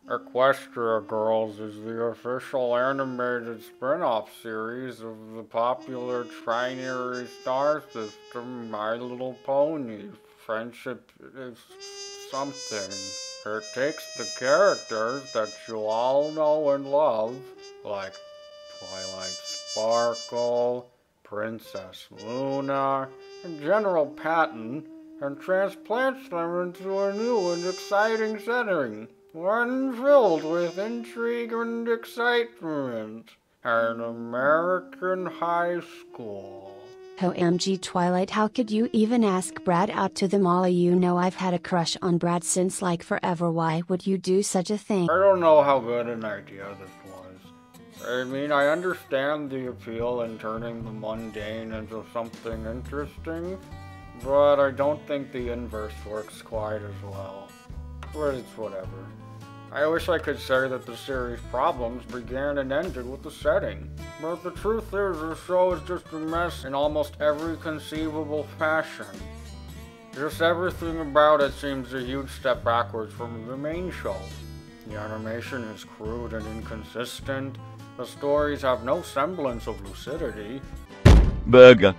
Equestria Girls is the official animated spin-off series of the popular trinary star system My Little Pony. Friendship is something. It takes the characters that you all know and love, like Twilight Sparkle, Princess Luna, and General Patton, and transplants them into a new and exciting setting. One filled with intrigue and excitement. An American high school. OMG Twilight, how could you even ask Brad out to the mall? You know I've had a crush on Brad since like forever. Why would you do such a thing? I don't know how good an idea this was. I mean, I understand the appeal in turning the mundane into something interesting, but I don't think the inverse works quite as well. But it's whatever. I wish I could say that the series' problems began and ended with the setting, but the truth is the show is just a mess in almost every conceivable fashion. Just everything about it seems a huge step backwards from the main show. The animation is crude and inconsistent, the stories have no semblance of lucidity. Burger.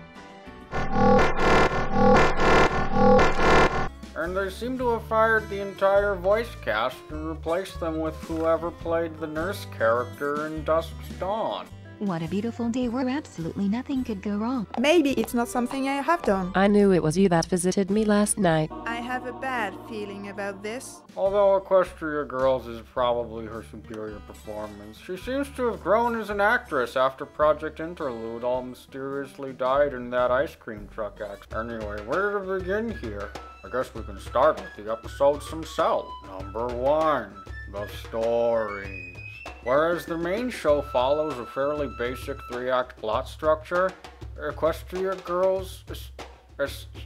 And they seem to have fired the entire voice cast and replaced them with whoever played the nurse character in Dusk's Dawn. What a beautiful day where absolutely nothing could go wrong. Maybe it's not something I have done. I knew it was you that visited me last night. I have a bad feeling about this. Although Equestria Girls is probably her superior performance, she seems to have grown as an actress after Project Interlude all mysteriously died in that ice cream truck accident. Anyway, where to begin here? I guess we can start with the episodes themselves. Number 1, the stories. Whereas the main show follows a fairly basic 3-act plot structure, Equestria Girls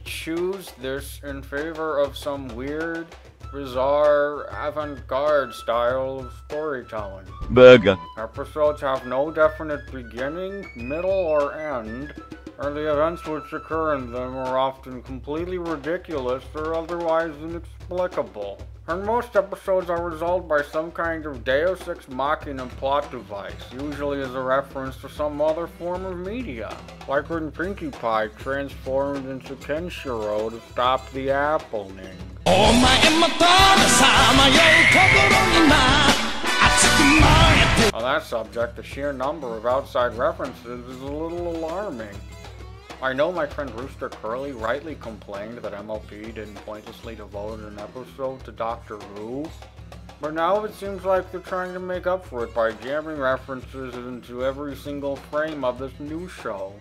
choose this in favor of some weird, bizarre, avant-garde style of storytelling. Burger. Episodes have no definite beginning, middle, or end, and the events which occur in them are often completely ridiculous or otherwise inexplicable. And most episodes are resolved by some kind of Deus Ex Machina plot device, usually as a reference to some other form of media, like when Pinkie Pie transformed into Kenshiro to stop the appling. On that subject, the sheer number of outside references is a little alarming. I know my friend Rooster Curly rightly complained that MLP didn't pointlessly devote an episode to Doctor Who, but now it seems like they're trying to make up for it by jamming references into every single frame of this new show.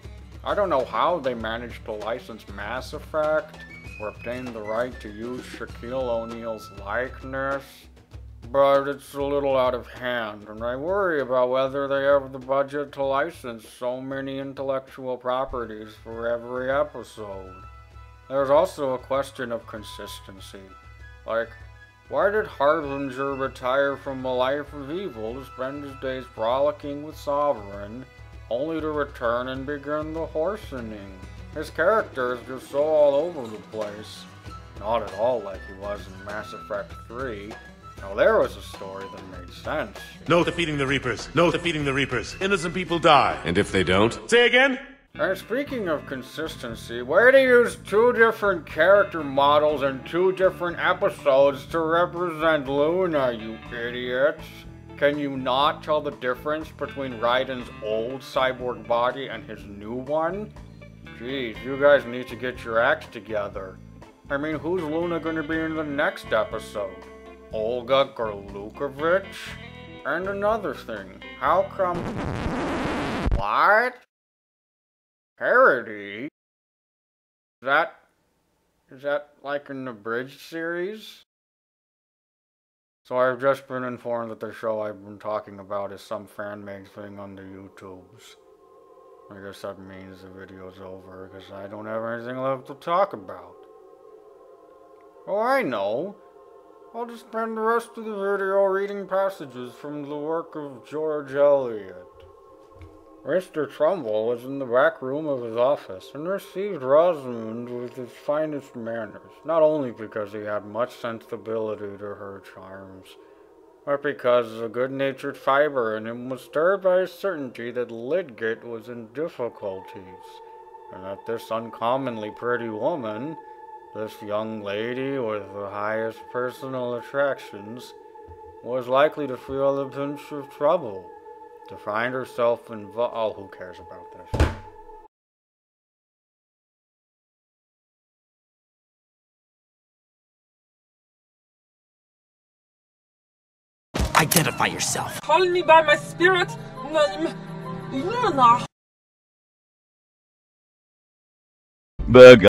I don't know how they managed to license Mass Effect, or obtain the right to use Shaquille O'Neal's likeness, but it's a little out of hand, and I worry about whether they have the budget to license so many intellectual properties for every episode. There's also a question of consistency. Like, why did Harbinger retire from a life of evil to spend his days frolicking with Sovereign, only to return and begin the horsening? His character is just so all over the place. Not at all like he was in Mass Effect 3. Now there was a story that made sense. No defeating the Reapers. No defeating the Reapers. Innocent people die. And if they don't? Say again? And speaking of consistency, why do you use 2 different character models in 2 different episodes to represent Luna, you idiots? Can you not tell the difference between Raiden's old cyborg body and his new one? Jeez, you guys need to get your acts together. I mean, who's Luna gonna be in the next episode? Olga Gorlukovich? And another thing, how come... What? Parody? Is that like an abridged series? So I've just been informed that the show I've been talking about is some fan-made thing on the YouTubes. I guess that means the video's over, because I don't have anything left to talk about. Oh, I know. I'll just spend the rest of the video reading passages from the work of George Eliot. Mr. Trumbull was in the back room of his office and received Rosamond with his finest manners, not only because he had much sensibility to her charms, or because a good-natured fiber in him was stirred by a certainty that Lydgate was in difficulties, and that this uncommonly pretty woman, this young lady with the highest personal attractions, was likely to feel a pinch of trouble, to find herself involved. Oh, who cares about this? Identify yourself. Call me by my spirit name, Luna. Burger.